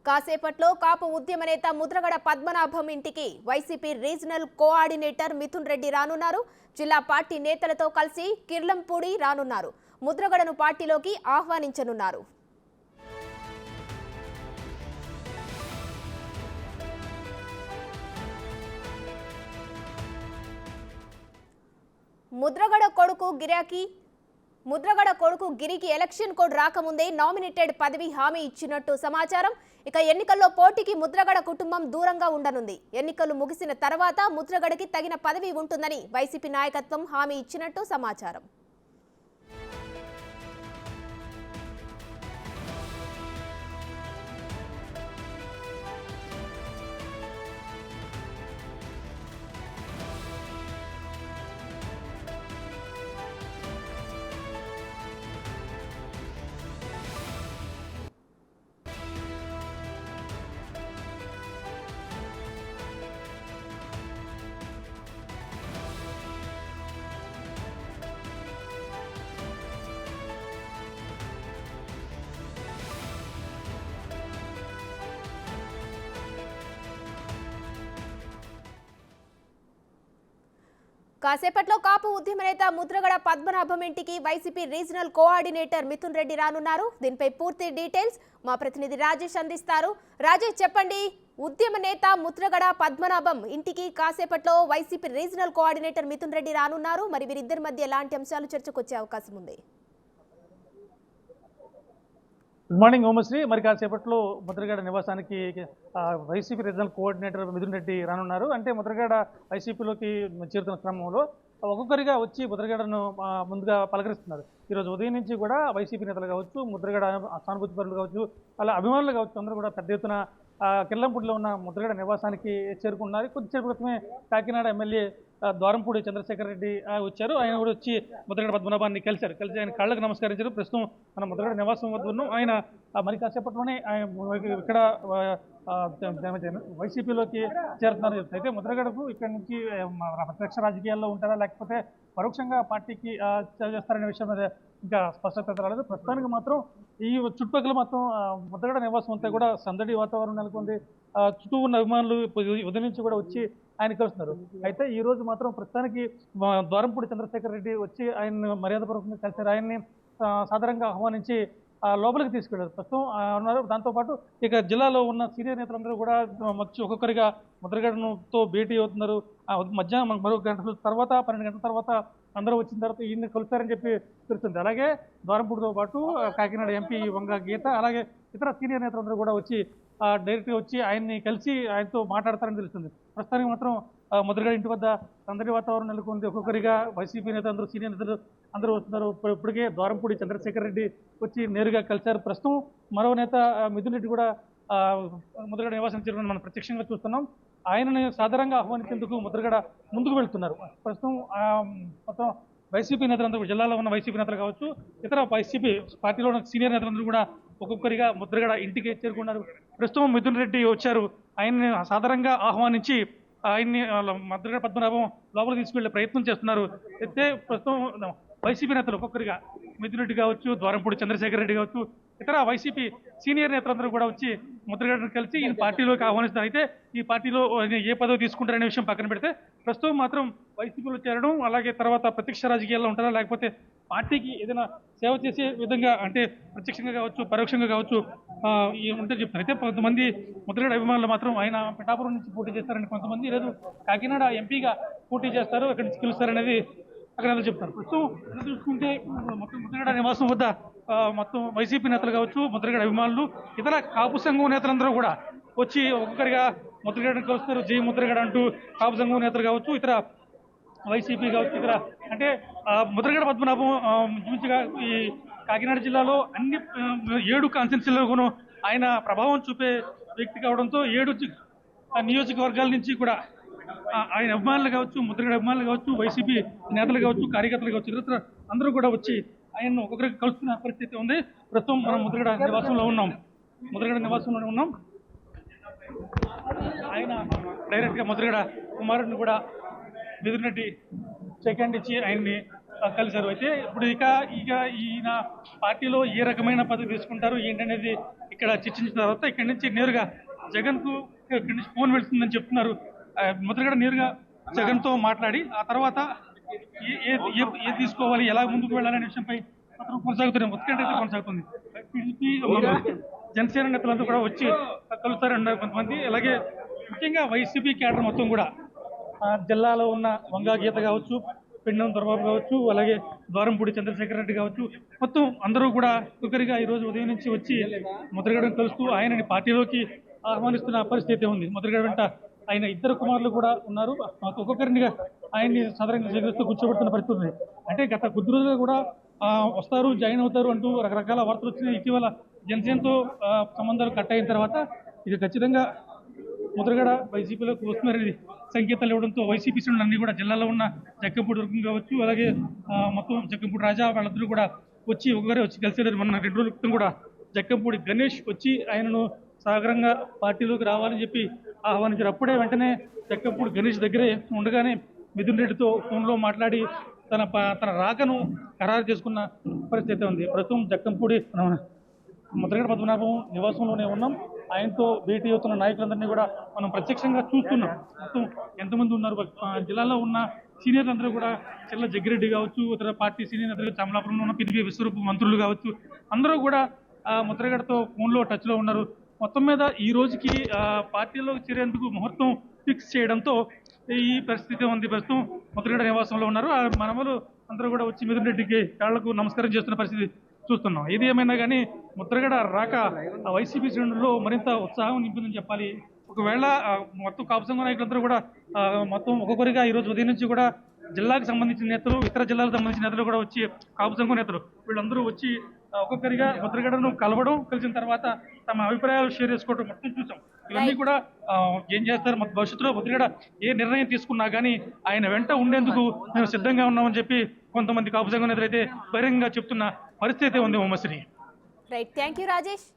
కాసేపట్లో కాపు ఉద్యమ నేత ముద్రగడ పద్మనాభం ఇంటికి YCP regional coordinator Mithun Reddy రానున్నారు. జిల్లా పార్టీ నేతలతో కలిసి కిర్లంపూడి రానున్నారు. ముద్రగడను పార్టీలోకి ఆహ్వానించనున్నారు. ముద్రగడ కొడుకు గిరికి ఎలక్షన్ కోడ్ రాకముందే నామినేటెడ్ పదవి హామీ ఇచ్చినట్టు సమాచారం. ఇక ఎన్నికల్లో పోటీకి ముద్రగడ కుటుంబం దూరంగా ఉండనుంది. ఎన్నికలు ముగిసిన తర్వాత ముద్రగడకి తగిన పదవి ఉంటుందని వైసీపీ నాయకత్వం హామీ ఇచ్చినట్టు సమాచారం. కాసేపట్లో కాపు ఉద్యమ నేత ముద్రగడ పద్మనాభం ఇంటికి YCP regional coordinator Mithun Reddy రానున్నారు. దీనిపై పూర్తి డీటెయిల్స్ మా ప్రతినిధి రాజేష్ అందిస్తారు. రాజేష్ చెప్పండి, ఉద్యమ నేత ముద్రగడ పద్మనాభం ఇంటికి కాసేపట్లో YCP regional coordinator Mithun Reddy రానున్నారు. మరి వీరిద్దరి మధ్య ఎలాంటి అంశాలు చర్చకు వచ్చే అవకాశం ఉంది? Good morning Omasri. మరి కాసేపట్లో ముద్రగడ నివాసానికి YCP regional coordinator Mithun Reddy రానున్నారు. అంటే ముద్రగడ వైసీపీలోకి చేరుతున్న క్రమంలో ఒక్కొక్కరిగా వచ్చి ముద్రగడను ముందుగా పలకరిస్తున్నారు. ఈరోజు ఉదయం నుంచి కూడా వైసీపీ నేతలు కావచ్చు, ముద్రగడ సానుభూతి పరులు కావచ్చు, అలా అభిమానులు కావచ్చు, అందరూ కూడా పెద్ద ఎత్తున కిర్లంపూడిలో ఉన్న ముద్రగడ నివాసానికి చేరుకున్నారు. కొద్దిసేపు క్రితమే కాకినాడ ఎమ్మెల్యే ద్వారంపూడి చంద్రశేఖర్ రెడ్డి వచ్చారు. ఆయన కూడా వచ్చి ముద్రగడ పద్మనాభాన్ని కలిసి ఆయన కాళ్ళకు నమస్కరించారు. ప్రస్తుతం మన ముద్రగడ నివాసం వద్ద ఉన్నాం. ఆయన మరి కాసేపట్లోనే ఇక్కడ వైసీపీలోకి చేరుతున్నారు. అయితే ముద్రగడకు ఇక్కడ నుంచి ప్రత్యక్ష రాజకీయాల్లో ఉంటారా లేకపోతే పరోక్షంగా పార్టీకి చేస్తారనే విషయం మీద ఇంకా స్పష్టత రాలేదు. ప్రస్తుతానికి మాత్రం ఈ చుట్టుపక్కల మొత్తం ముద్రగడ నివాసం అంతా కూడా సందడి వాతావరణం నెలకొంది. చుట్టూ ఉన్న అభిమానులు ఉదయం నుంచి కూడా వచ్చి ఆయన కలుస్తున్నారు. అయితే ఈ రోజు మాత్రం ప్రస్తుతానికి ద్వారంపూడి చంద్రశేఖర్ రెడ్డి వచ్చి ఆయన మర్యాదపూర్వకంగా కలిసారు. ఆయన్ని సాధారణంగా ఆహ్వానించి లోపలికి తీసుకెళ్లారు. ప్రస్తుతం ఉన్నారు. దాంతోపాటు ఇక జిల్లాలో ఉన్న సీనియర్ నేతలందరూ కూడా వచ్చి ఒక్కొక్కరిగా ముద్రగడతో భేటీ అవుతున్నారు. మధ్యాహ్నం మరో గంటల తర్వాత 12 గంటల తర్వాత అందరూ వచ్చిన తర్వాత ఈయన్ని కలుస్తారని చెప్పి తెలుస్తుంది. అలాగే ద్వారంపూడితో పాటు కాకినాడ ఎంపీ వంగ గీత, అలాగే ఇతర సీనియర్ నేతలందరూ కూడా వచ్చి డైరెక్ట్గా వచ్చి ఆయన్ని కలిసి ఆయనతో మాట్లాడతారని తెలుస్తుంది. ప్రస్తుతానికి మాత్రం ముద్రగడ ఇంటి వద్ద సందడి వాతావరణం నెలకొంది. ఒక్కొక్కరిగా వైసీపీ నేత అందరూ సీనియర్ నేతలు అందరూ వస్తున్నారు. ఇప్పటికే ద్వారంపూడి చంద్రశేఖర్ రెడ్డి వచ్చి నేరుగా కలిశారు. ప్రస్తుతం మరో నేత మిథున్ రెడ్డి కూడా ముద్రగడ నివాసం చేరుకుని మనం ప్రత్యక్షంగా చూస్తున్నాం. ఆయనని సాధారణంగా ఆహ్వానించేందుకు ముద్రగడ ముందుకు వెళ్తున్నారు. ప్రస్తుతం మొత్తం వైసీపీ నేతలందరూ, జిల్లాలో ఉన్న వైసీపీ నేతలు కావచ్చు, ఇతర వైసీపీ పార్టీలో ఉన్న సీనియర్ నేతలందరూ కూడా ఒక్కొక్కరిగా ముద్రగడ ఇంటికి చేరుకున్నారు. ప్రస్తుతం మిథున్ రెడ్డి వచ్చారు. ఆయన్ని సాధారణంగా ఆహ్వానించి ఆయన్ని ముద్రగడ పద్మనాభం లోపలికి తీసుకెళ్లే ప్రయత్నం చేస్తున్నారు. అయితే ప్రస్తుతం వైసీపీ నేతలు ఒక్కొక్కరిగా మిథున్ రెడ్డి కావచ్చు, ద్వారంపూడి చంద్రశేఖర్ రెడ్డి కావచ్చు, ఇతర వైసీపీ సీనియర్ నేతలందరూ కూడా వచ్చి ముద్రగడను కలిసి ఈ పార్టీలోకి ఆహ్వానిస్తున్నారు. అయితే ఈ పార్టీలో ఏ పదవి తీసుకుంటారనే విషయం పక్కన పెడితే ప్రస్తుతం మాత్రం వైసీపీలో చేరడం, అలాగే తర్వాత ప్రత్యక్ష రాజకీయాల్లో ఉంటారా లేకపోతే పార్టీకి ఏదైనా సేవ చేసే విధంగా, అంటే ప్రత్యక్షంగా కావచ్చు పరోక్షంగా కావచ్చు ఉంటే చెప్తారు. అయితే కొంతమంది ముద్రగడ అభిమానులు మాత్రం ఆయన పిఠాపురం నుంచి పోటీ చేస్తారని, కొంతమంది లేదు కాకినాడ ఎంపీగా పోటీ చేస్తారు, అక్కడి నుంచి గెలుస్తారనేది అక్కడ చెప్తారు. ప్రస్తుతం చూసుకుంటే మొత్తం ముద్రగడ నివాసం వద్ద మొత్తం వైసీపీ నేతలు కావచ్చు, ముద్రగడ అభిమానులు, ఇతర కాపు సంఘం నేతలందరూ కూడా వచ్చి ఒక్కొక్కరిగా ముద్రగడను కలుస్తారు. జై ముద్రగడ అంటూ కాపు సంఘం నేతలు కావచ్చు, ఇతర వైసీపీ కావచ్చు, ఇతర అంటే ముద్రగడ పద్మనాభం మంచిగా ఈ కాకినాడ జిల్లాలో అన్ని 7 కాన్స్టిట్యున్సీలోనూ ఆయన ప్రభావం చూపే వ్యక్తి కావడంతో 7 నియోజకవర్గాల నుంచి కూడా ఆయన అభిమానులు కావచ్చు, ముద్రగడ అభిమానులు కావచ్చు, వైసీపీ నేతలు కావచ్చు, కార్యకర్తలు కావచ్చు, ఇతర అందరూ కూడా వచ్చి ఆయన్ను ఒకరికి కలుస్తున్న పరిస్థితి ఉంది. ప్రస్తుతం మనం ముద్రగడ నివాసంలోనే ఉన్నాం. ఆయన డైరెక్ట్గా ముద్రగడ కుమారుడిని కూడా మిథున్ రెడ్డి సెకండ్ ఇచ్చి ఆయన్ని కలిశారు. అయితే ఇప్పుడు ఇక ఈయన పార్టీలో ఏ రకమైన పదవి తీసుకుంటారు ఏంటనేది ఇక్కడ చర్చించిన తర్వాత ఇక్కడి నుంచి నేరుగా జగన్ కు ఇక్కడి నుంచి ఫోన్ వెళ్తుందని చెప్తున్నారు. ముద్రగడ నేరుగా జగన్ తో మాట్లాడి ఆ తర్వాత ఏది తీసుకోవాలి, ఎలా ముందుకు వెళ్ళాలనే విషయంపై మాత్రం కొనసాగుతున్న ఉత్కంఠ అయితే కొనసాగుతుంది. టీడీపీ జనసేన నేతలంతా కూడా వచ్చి కలుస్తారన్నారు కొంతమంది. అలాగే ముఖ్యంగా వైసీపీ క్యాడర్ మొత్తం కూడా జిల్లాలో ఉన్న వంగా గీత కావచ్చు, పెండం దొరబాబు కావచ్చు, అలాగే ద్వారంపూడి చంద్రశేఖర్ రెడ్డి కావచ్చు, మొత్తం అందరూ కూడా ఒక్కరిగా ఈ రోజు ఉదయం నుంచి వచ్చి ముద్రగడను కలుస్తూ ఆయనని పార్టీలోకి ఆహ్వానిస్తున్న పరిస్థితి ఉంది. ముద్రగడ వెంట ఆయన ఇద్దరు కుమారులు కూడా ఉన్నారు. ఒక్కొక్కరినిగా ఆయన్ని సాధారణంగా స్వీకరిస్తూ కూర్చోబెడుతున్న పరిస్థితి ఉంది. అంటే గత కొద్ది రోజులుగా కూడా వస్తారు, జాయిన్ అవుతారు అంటూ రకరకాల వార్తలు వచ్చినాయి. ఇటీవల జనసేనతో సంబంధాలు కట్ అయిన తర్వాత ఇది ఖచ్చితంగా ముద్రగడ వైసీపీలోకి వస్తున్నారని సంకేతాలు ఇవ్వడంతో వైసీపీ శ్రేణులు అన్ని కూడా జిల్లాలో ఉన్న జక్కంపూడి వర్గం కావచ్చు, అలాగే మొత్తం జక్కంపూడి రాజా వాళ్ళందరూ కూడా వచ్చి ఒకరే వచ్చి కలిసేది. మొన్న 2 రోజుల క్రితం కూడా జక్కంపూడి గణేష్ వచ్చి ఆయనను సాగరంగా పార్టీలోకి రావాలని చెప్పి ఆహ్వానించారు. అప్పుడే వెంటనే జక్కంపూడి గణేష్ దగ్గరే ఉండగానే మిథున్ రెడ్డితో ఫోన్లో మాట్లాడి తన రాకను ఖరారు చేసుకున్న పరిస్థితి ఉంది. ప్రస్తుతం జక్కంపూడి ముద్రగడ పద్మనాభం నివాసంలోనే ఉన్నాం. ఆయనతో భేటీ అవుతున్న నాయకులందరినీ కూడా మనం ప్రత్యక్షంగా చూస్తున్నాం. మొత్తం ఎంతమంది ఉన్నారు జిల్లాలో ఉన్న సీనియర్లందరూ కూడా చెల్ల జగ్గిరెడ్డి కావచ్చు, ఇతర పార్టీ సీనియర్ నేతలు కమలాపురంలో ఉన్న పినిపి విశ్వరూప మంత్రులు కావచ్చు, అందరూ కూడా ముద్రగడతో ఫోన్లో టచ్లో ఉన్నారు. మొత్తం మీద ఈ రోజుకి పార్టీలోకి చేరేందుకు ముహూర్తం ఫిక్స్ చేయడంతో ఈ పరిస్థితి ఉంది. ప్రస్తుతం ముద్రగడ నివాసంలో ఉన్నారు. మనవలు అందరూ కూడా వచ్చి మిథున్ రెడ్డికి కాళ్లకు నమస్కారం చేస్తున్న పరిస్థితి చూస్తున్నాం. ఏది ఏమైనా కానీ ముద్రగడ రాక వైసీపీ శ్రేణుల్లో మరింత ఉత్సాహం నింపిందని చెప్పాలి. ఒకవేళ మొత్తం కాపు సంఘ నాయకులందరూ కూడా మొత్తం ఒక్కొక్కరిగా ఈ రోజు ఉదయం నుంచి కూడా జిల్లాకు సంబంధించిన నేతలు, ఇతర జిల్లాలకు సంబంధించిన నేతలు కూడా వచ్చి కాపు సంఘ నేతలు వీళ్ళందరూ వచ్చి ఒక్కొక్కరిగా ముద్రగడను కలిసిన తర్వాత తమ అభిప్రాయాలు షేర్ చేసుకోవడం మొత్తం చూసాం. ఇవన్నీ కూడా ఏం చేస్తారు భవిష్యత్తులో ముద్రగడ ఏ నిర్ణయం తీసుకున్నా కానీ ఆయన వెంట ఉండేందుకు మేము సిద్ధంగా ఉన్నామని చెప్పి కొంతమంది కాపు సంఘ నేతలు అయితే బహిరంగంగా చెప్తున్న పరిస్థితి ఉంది. ఉమ్మశ్రీ రైట్, థ్యాంక్ యూ రాజేష్.